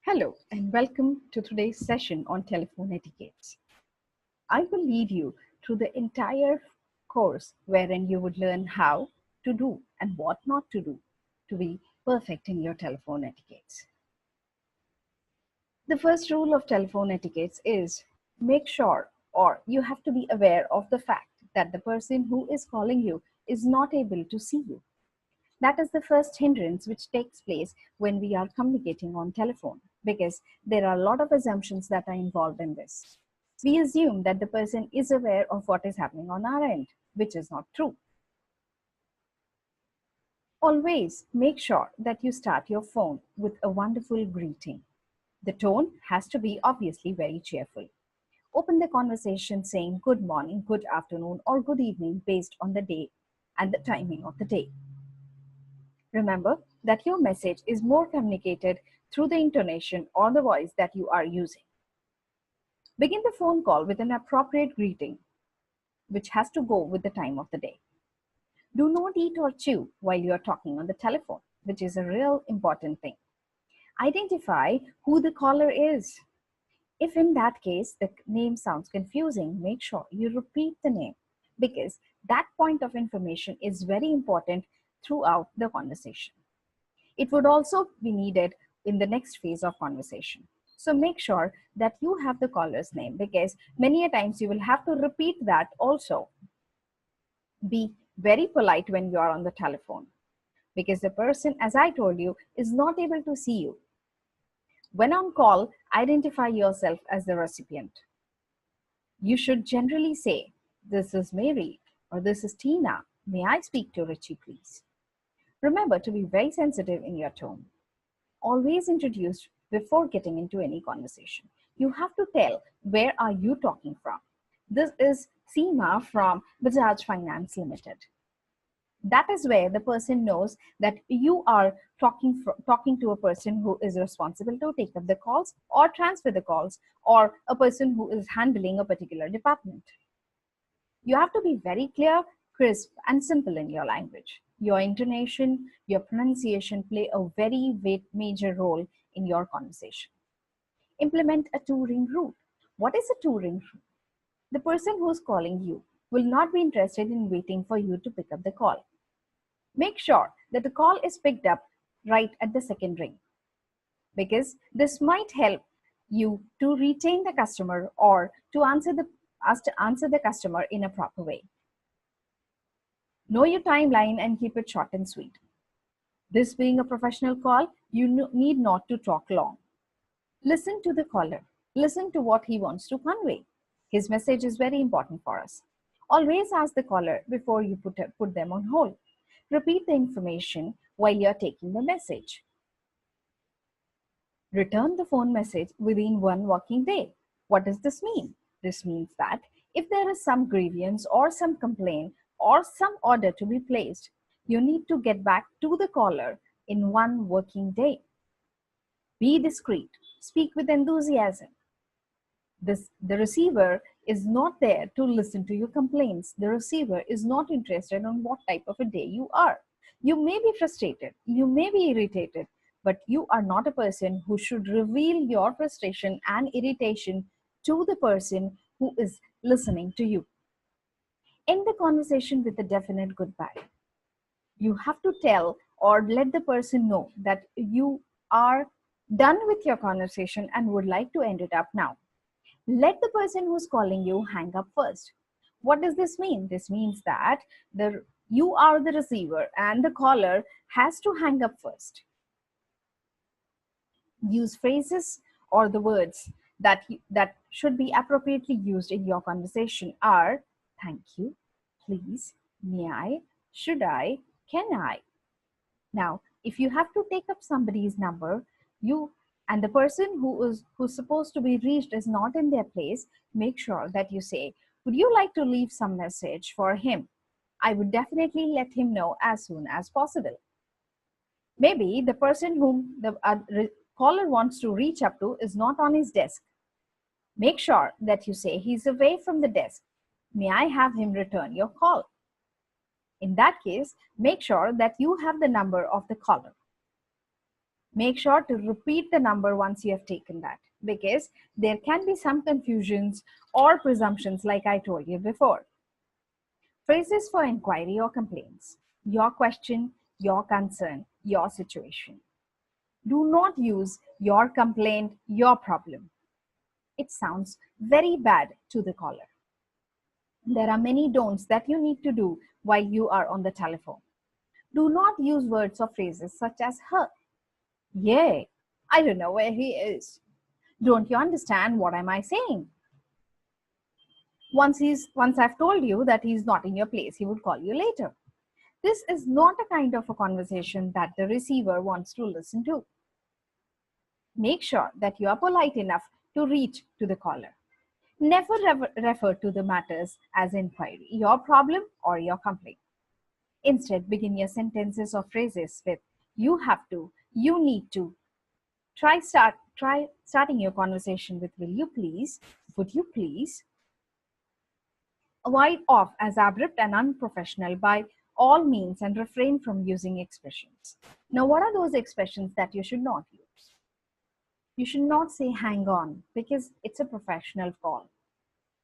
Hello and welcome to today's session on telephone etiquette. I will lead you through the entire course wherein you would learn how to do and what not to do to be perfect in your telephone etiquette. The first rule of telephone etiquette is make sure or you have to be aware of the fact that the person who is calling you is not able to see you. That is the first hindrance which takes place when we are communicating on telephone, because there are a lot of assumptions that are involved in this. We assume that the person is aware of what is happening on our end, which is not true. Always make sure that you start your phone with a wonderful greeting. The tone has to be obviously very cheerful. Open the conversation saying good morning, good afternoon, or good evening based on the day and the timing of the day. Remember that your message is more communicated through the intonation or the voice that you are using. Begin the phone call with an appropriate greeting, which has to go with the time of the day. Do not eat or chew while you are talking on the telephone, which is a real important thing. Identify who the caller is. If in that case the name sounds confusing, make sure you repeat the name, because that point of information is very important throughout the conversation. It would also be needed in the next phase of conversation. So make sure that you have the caller's name, because many a times you will have to repeat that also. Be very polite when you are on the telephone, because the person, as I told you, is not able to see you. When on call, identify yourself as the recipient. You should generally say, "This is Mary," or "This is Tina. May I speak to Richie, please?" Remember to be very sensitive in your tone. Always introduce before getting into any conversation. You have to tell, where are you talking from? This is Seema from Bajaj Finance Limited. That is where the person knows that you are talking to a person who is responsible to take up the calls or transfer the calls, or a person who is handling a particular department. You have to be very clear, crisp, and simple in your language. Your intonation, your pronunciation play a very major role in your conversation. Implement a two-ring rule. What is a two-ring rule? The person who's calling you will not be interested in waiting for you to pick up the call. Make sure that the call is picked up right at the second ring, because this might help you to retain the customer or to answer the customer in a proper way. Know your timeline and keep it short and sweet. This being a professional call, you need not to talk long. Listen to the caller. Listen to what he wants to convey. His message is very important for us. Always ask the caller before you put them on hold. Repeat the information while you are taking the message. Return the phone message within one working day. What does this mean? This means that if there is some grievance or some complaint or some order to be placed, you need to get back to the caller in one working day. Be discreet. Speak with enthusiasm. The receiver is not there to listen to your complaints. The receiver is not interested on what type of a day you are. You may be frustrated, you may be irritated, but you are not a person who should reveal your frustration and irritation to the person who is listening to you. End the conversation with a definite goodbye. You have to tell or let the person know that you are done with your conversation and would like to end it up now. Let the person who's calling you hang up first. What does this mean? This means that you are the receiver and the caller has to hang up first. Use phrases or the words that should be appropriately used in your conversation are thank you, please, may I, should I, can I. Now, if you have to take up somebody's number, and the person who's supposed to be reached is not in their place, make sure that you say, would you like to leave some message for him? I would definitely let him know as soon as possible. Maybe the person whom the caller wants to reach up to is not on his desk. Make sure that you say he's away from the desk. May I have him return your call? In that case, make sure that you have the number of the caller. Make sure to repeat the number once you have taken that, because there can be some confusions or presumptions like I told you before. Phrases for inquiry or complaints: your question, your concern, your situation. Do not use your complaint, your problem. It sounds very bad to the caller. There are many don'ts that you need to do while you are on the telephone. Do not use words or phrases such as her, yay, I don't know where he is. Don't you understand what am I saying? Once I've told you that he's not in your place, he would call you later. This is not a kind of a conversation that the receiver wants to listen to. Make sure that you are polite enough to reach to the caller. Never refer to the matters as inquiry, your problem or your complaint. Instead, begin your sentences or phrases with you have to, you need to. Try starting your conversation with will you please, would you please. Avoid off as abrupt and unprofessional by all means and refrain from using expressions. Now, what are those expressions that you should not use? You should not say hang on because it's a professional call.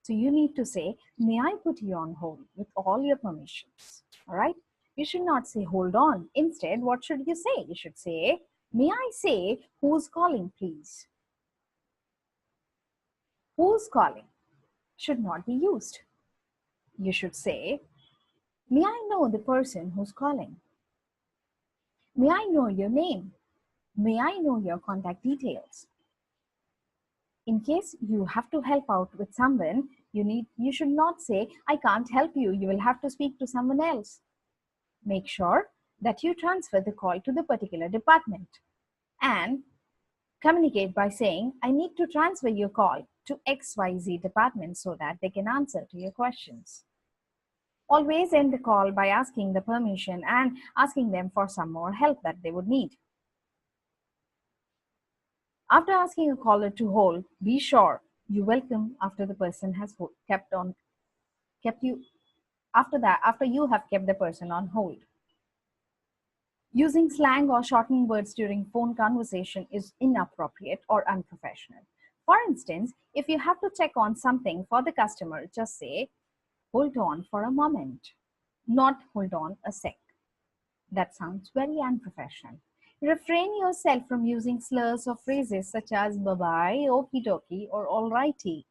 So you need to say, may I put you on hold with all your permissions? All right. You should not say hold on. Instead, what should you say? You should say, may I say who's calling, please? Who's calling should not be used. You should say, may I know the person who's calling? May I know your name? May I know your contact details? In case you have to help out with someone, you should not say, I can't help you. You will have to speak to someone else. Make sure that you transfer the call to the particular department and communicate by saying, I need to transfer your call to XYZ department so that they can answer to your questions. Always end the call by asking the permission and asking them for some more help that they would need. After asking a caller to hold, be sure you welcome after the person has kept you after you have kept the person on hold. Using slang or shortening words during phone conversation is inappropriate or unprofessional. For instance, if you have to check on something for the customer, just say, hold on for a moment, not hold on a sec. That sounds very unprofessional. Refrain yourself from using slurs or phrases such as bye-bye, okie dokie, or alrighty.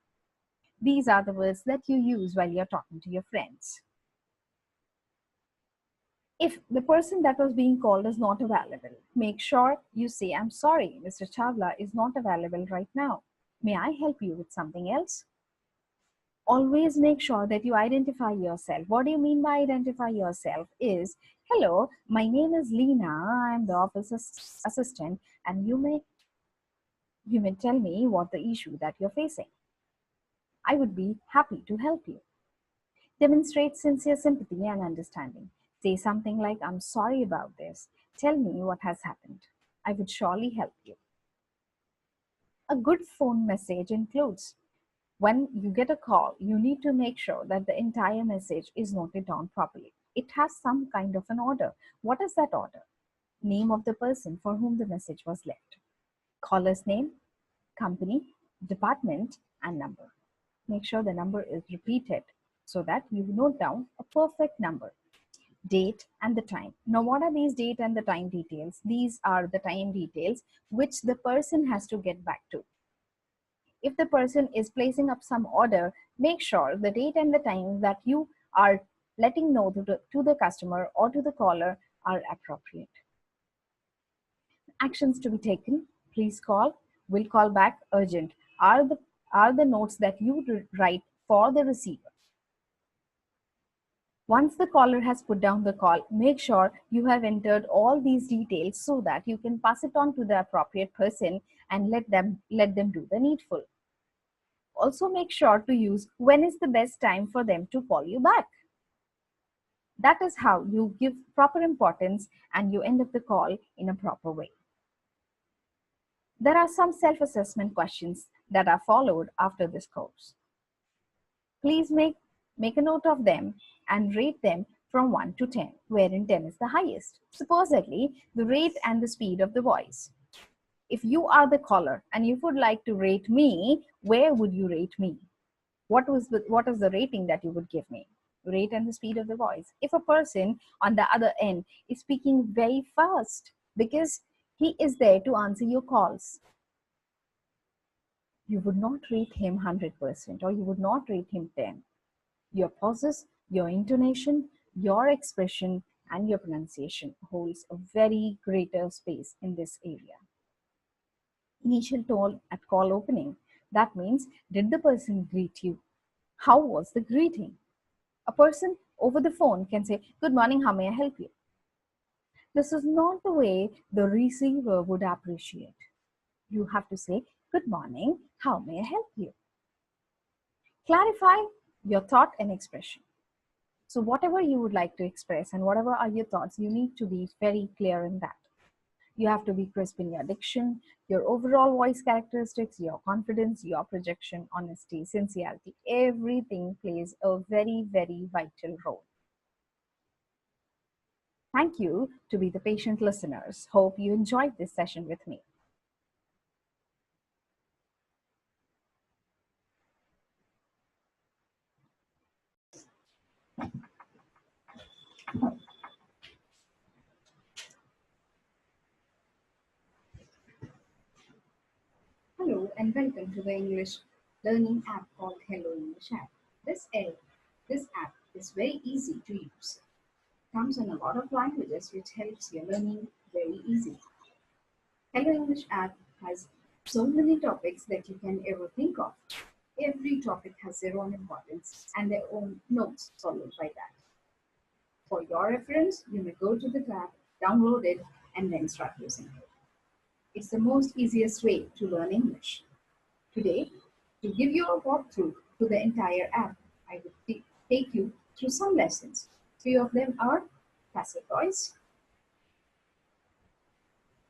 These are the words that you use while you're talking to your friends. If the person that was being called is not available, make sure you say, I'm sorry, Mr. Chawla is not available right now. May I help you with something else? Always make sure that you identify yourself. What do you mean by identify yourself is, hello, my name is Lena, I'm the office assistant, and you may tell me what the issue that you're facing. I would be happy to help you. Demonstrate sincere sympathy and understanding. Say something like, I'm sorry about this. Tell me what has happened. I would surely help you. A good phone message includes, when you get a call, you need to make sure that the entire message is noted down properly. It has some kind of an order. What is that order? Name of the person for whom the message was left. Caller's name, company, department, and number. Make sure the number is repeated so that you note down a perfect number. Date and the time. Now, what are these date and the time details? These are the time details which the person has to get back to. If the person is placing up some order, make sure the date and the time that you are letting know to the customer or to the caller are appropriate. Actions to be taken: please call, will call back, urgent are the notes that you write for the receiver. Once the caller has put down the call, make sure you have entered all these details so that you can pass it on to the appropriate person and let them do the needful. Also, make sure to use when is the best time for them to call you back. That is how you give proper importance and you end up the call in a proper way. There are some self-assessment questions that are followed after this course. Please make a note of them and rate them from 1 to 10, wherein 10 is the highest. Supposedly, the rate and the speed of the voice. If you are the caller and you would like to rate me, where would you rate me? What is the rating that you would give me? Rate and the speed of the voice. If a person on the other end is speaking very fast because he is there to answer your calls, you would not rate him 100% or you would not rate him 10. Your pauses, your intonation, your expression, and your pronunciation holds a very greater space in this area. Initial tone at call opening. That means, did the person greet you? How was the greeting? A person over the phone can say, "Good morning, how may I help you?" This is not the way the receiver would appreciate. You have to say, "Good morning, how may I help you?" Clarify your thought and expression. So, whatever you would like to express and whatever are your thoughts, you need to be very clear in that. You have to be crisp in your diction, your overall voice characteristics, your confidence, your projection, honesty, sincerity. Everything plays a very, very vital role. Thank you to be the patient listeners. Hope you enjoyed this session with me. Hello and welcome to the English learning app called Hello English app. This app is very easy to use. Comes in a lot of languages which helps your learning very easy. Hello English app has so many topics that you can ever think of. Every topic has their own importance and their own notes followed by that. For your reference, you may go to the tab, download it, and then start using it. It's the most easiest way to learn English. Today, to give you a walkthrough to the entire app, I will take you through some lessons. Few of them are passive voice.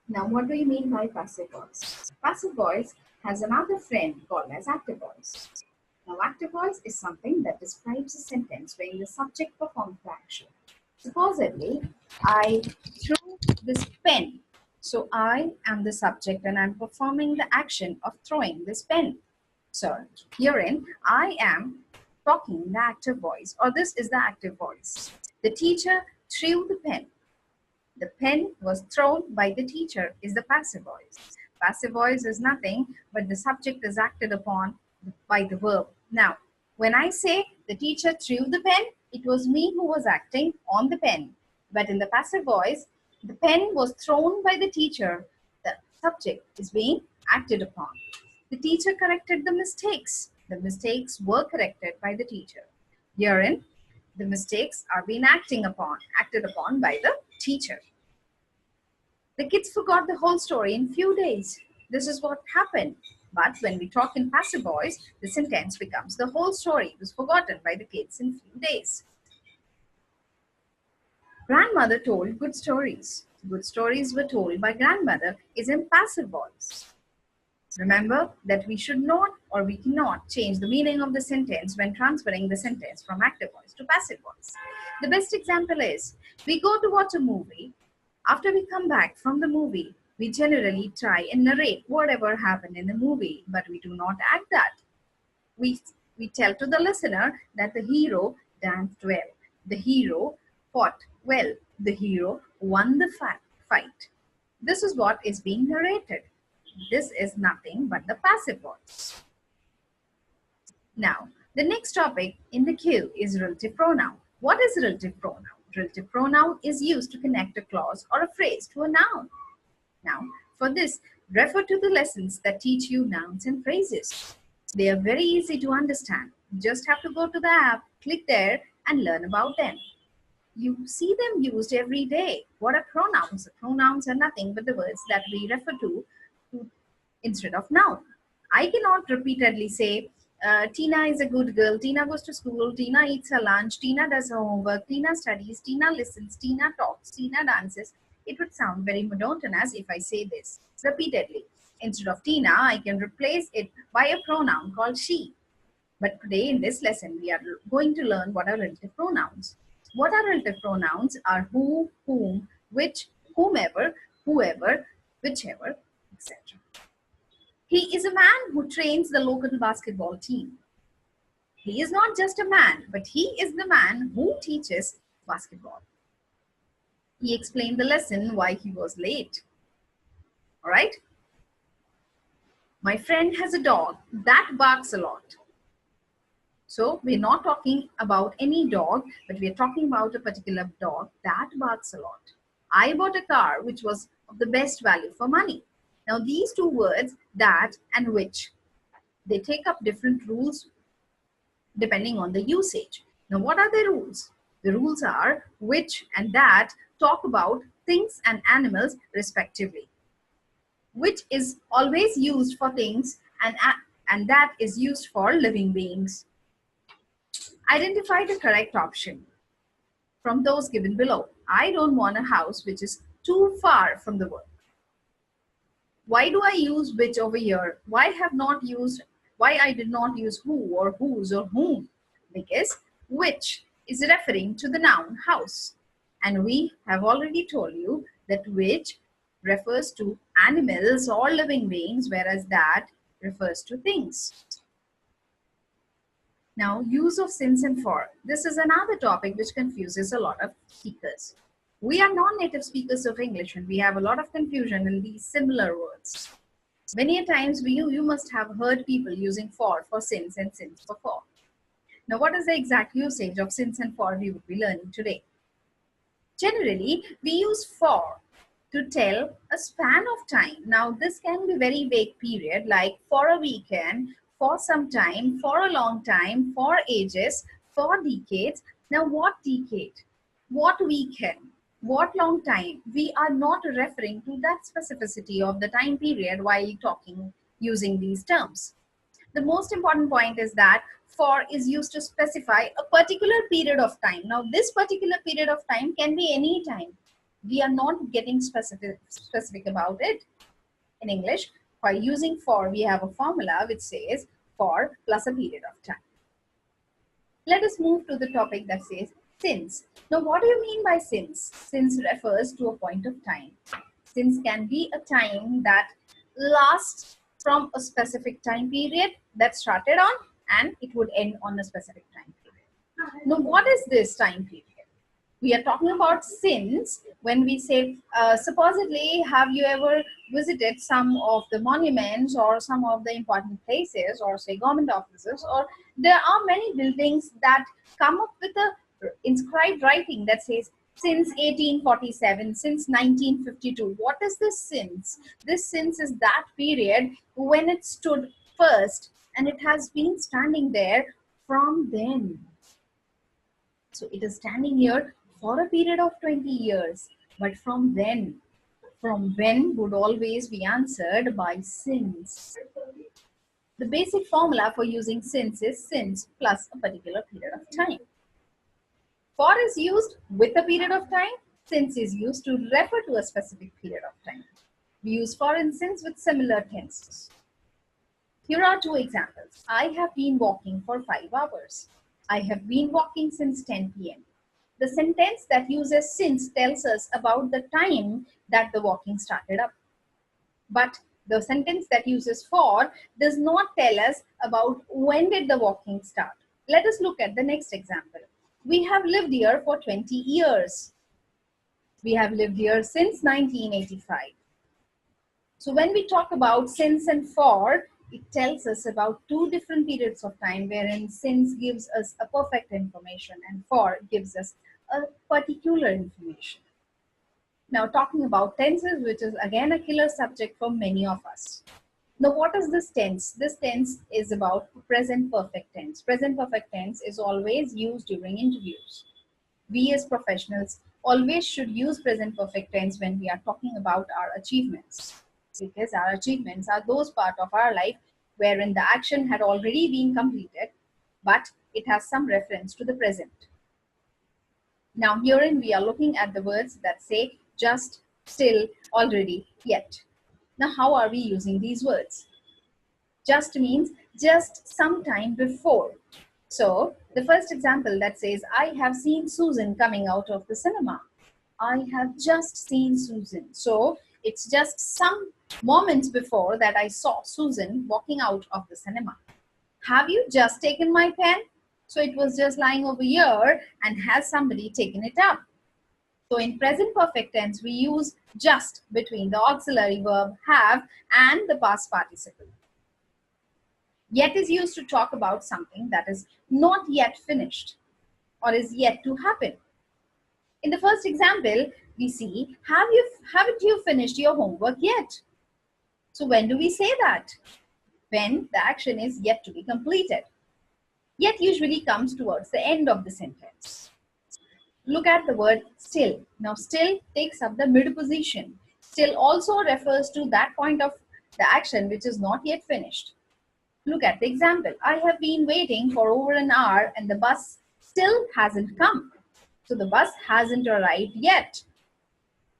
Now, what do you mean by passive voice? Passive voice has another friend called as active voice. Now, active voice is something that describes a sentence where the subject performs the action. Supposedly, I threw this pen. So I am the subject and I'm performing the action of throwing this pen. So herein, I am talking in the active voice, or this is the active voice. The teacher threw the pen. The pen was thrown by the teacher is the passive voice. Passive voice is nothing but the subject is acted upon by the verb. Now, when I say the teacher threw the pen, it was me who was acting on the pen. But in the passive voice, the pen was thrown by the teacher. The subject is being acted upon. The teacher corrected the mistakes. The mistakes were corrected by the teacher. Herein, the mistakes are being acted upon by the teacher. The kids forgot the whole story in few days. This is what happened. But when we talk in passive voice, the sentence becomes the whole story was forgotten by the kids in few days. Grandmother told good stories. Good stories were told by grandmother is in passive voice. Remember that we should not or we cannot change the meaning of the sentence when transferring the sentence from active voice to passive voice. The best example is, we go to watch a movie. After we come back from the movie, we generally try and narrate whatever happened in the movie, but we do not act that. We tell to the listener that the hero danced well, the hero fought well, the hero won the fight. This is what is being narrated. This is nothing but the passive voice. Now, the next topic in the queue is relative pronoun. What is relative pronoun? Relative pronoun is used to connect a clause or a phrase to a noun. Now, for this, refer to the lessons that teach you nouns and phrases. They are very easy to understand. You just have to go to the app, click there, and learn about them. You see them used every day. What are pronouns? Pronouns are nothing but the words that we refer to instead of noun. I cannot repeatedly say, Tina is a good girl, Tina goes to school, Tina eats her lunch, Tina does her homework, Tina studies, Tina listens, Tina talks, Tina dances. It would sound very monotonous if I say this repeatedly. Instead of Tina, I can replace it by a pronoun called she. But today in this lesson, we are going to learn what are relative pronouns. What are relative pronouns are who, whom, which, whomever, whoever, whichever, etc. He is a man who trains the local basketball team. He is not just a man, but he is the man who teaches basketball. He explained the lesson why he was late. All right? My friend has a dog that barks a lot. So we're not talking about any dog, but we're talking about a particular dog that barks a lot. I bought a car which was of the best value for money. Now these two words, that and which, they take up different rules depending on the usage. Now what are the rules? The rules are which and that talk about things and animals respectively. Which is always used for things and that is used for living beings. Identify the correct option from those given below. I don't want a house which is too far from the work. Why do I use which over here? Why I did not use who or whose or whom? Because which is referring to the noun house. And we have already told you that which refers to animals or living beings, whereas that refers to things. Now, use of since and for. This is another topic which confuses a lot of speakers. We are non-native speakers of English and we have a lot of confusion in these similar words. Many a times you must have heard people using for since and since for. Now, what is the exact usage of since and for we would be learning today? Generally, we use for to tell a span of time. Now, this can be very vague period like for a weekend, for some time, for a long time, for ages, for decades. Now, what decade? What weekend? What long time? We are not referring to that specificity of the time period while talking using these terms. The most important point is that for is used to specify a particular period of time. Now, this particular period of time can be any time. We are not getting specific about it. In English, by using for, we have a formula which says for plus a period of time. Let us move to the topic that says since. Now, what do you mean by since? Since refers to a point of time. Since can be a time that lasts from a specific time period that started on and it would end on a specific time period. Now, what is this time period? We are talking about since when we say, supposedly, have you ever visited some of the monuments or some of the important places or say government offices, or there are many buildings that come up with a inscribed writing that says since 1847, since 1952. What is this since? This since is that period when it stood first and it has been standing there from then. So it is standing here for a period of 20 years. But from when? From when would always be answered by since. The basic formula for using since is since plus a particular period of time. For is used with a period of time. Since is used to refer to a specific period of time. We use for and since with similar tenses. Here are two examples. I have been walking for 5 hours. I have been walking since 10 p.m. The sentence that uses since tells us about the time that the walking started up. But the sentence that uses for does not tell us about when did the walking start. Let us look at the next example. We have lived here for 20 years. We have lived here since 1985. So when we talk about since and for, it tells us about two different periods of time wherein since gives us a perfect information and for gives us a particular information. Now talking about tenses, which is again a killer subject for many of us. Now what is this tense? This tense is about present perfect tense. Present perfect tense is always used during interviews. We as professionals always should use present perfect tense when we are talking about our achievements. Because our achievements are those parts of our life wherein the action had already been completed, but it has some reference to the present. Now herein we are looking at the words that say just, still, already, yet. Now how are we using these words? Just means just sometime before. So the first example that says I have seen Susan coming out of the cinema. I have just seen Susan. So it's just some Moments before that, I saw Susan walking out of the cinema. Have you just taken my pen? So it was just lying over here, and has somebody taken it up? So in present perfect tense, we use just between the auxiliary verb have and the past participle. Yet is used to talk about something that is not yet finished or is yet to happen. In the first example, we see, haven't you finished your homework yet? So when do we say that? When the action is yet to be completed. Yet usually comes towards the end of the sentence. Look at the word still. Now still takes up the mid position. Still also refers to that point of the action which is not yet finished. Look at the example. I have been waiting for over an hour and the bus still hasn't come. So the bus hasn't arrived yet.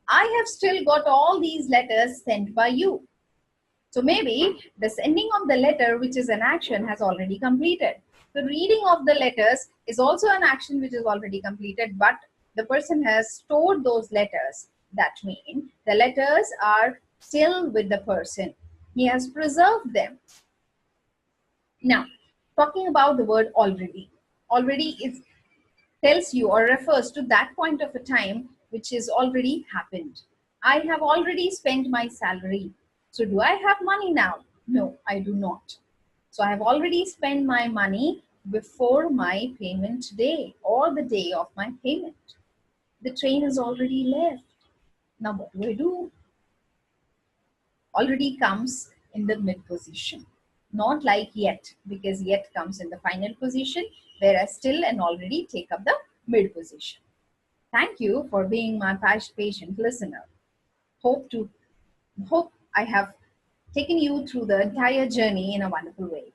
I have still got all these letters sent by you. So maybe the sending of the letter, which is an action, has already completed. The reading of the letters is also an action which is already completed, but the person has stored those letters. That means the letters are still with the person. He has preserved them. Now, talking about the word already. Already is tells you or refers to that point of a time which is already happened. I have already spent my salary. So do I have money now? No, I do not. So I have already spent my money before my payment day or the day of my payment. The train has already left. Now what do I do? Already comes in the mid position. Not like yet, because yet comes in the final position, whereas still and already take up the mid position. Thank you for being my patient listener. Hope I have taken you through the entire journey in a wonderful way.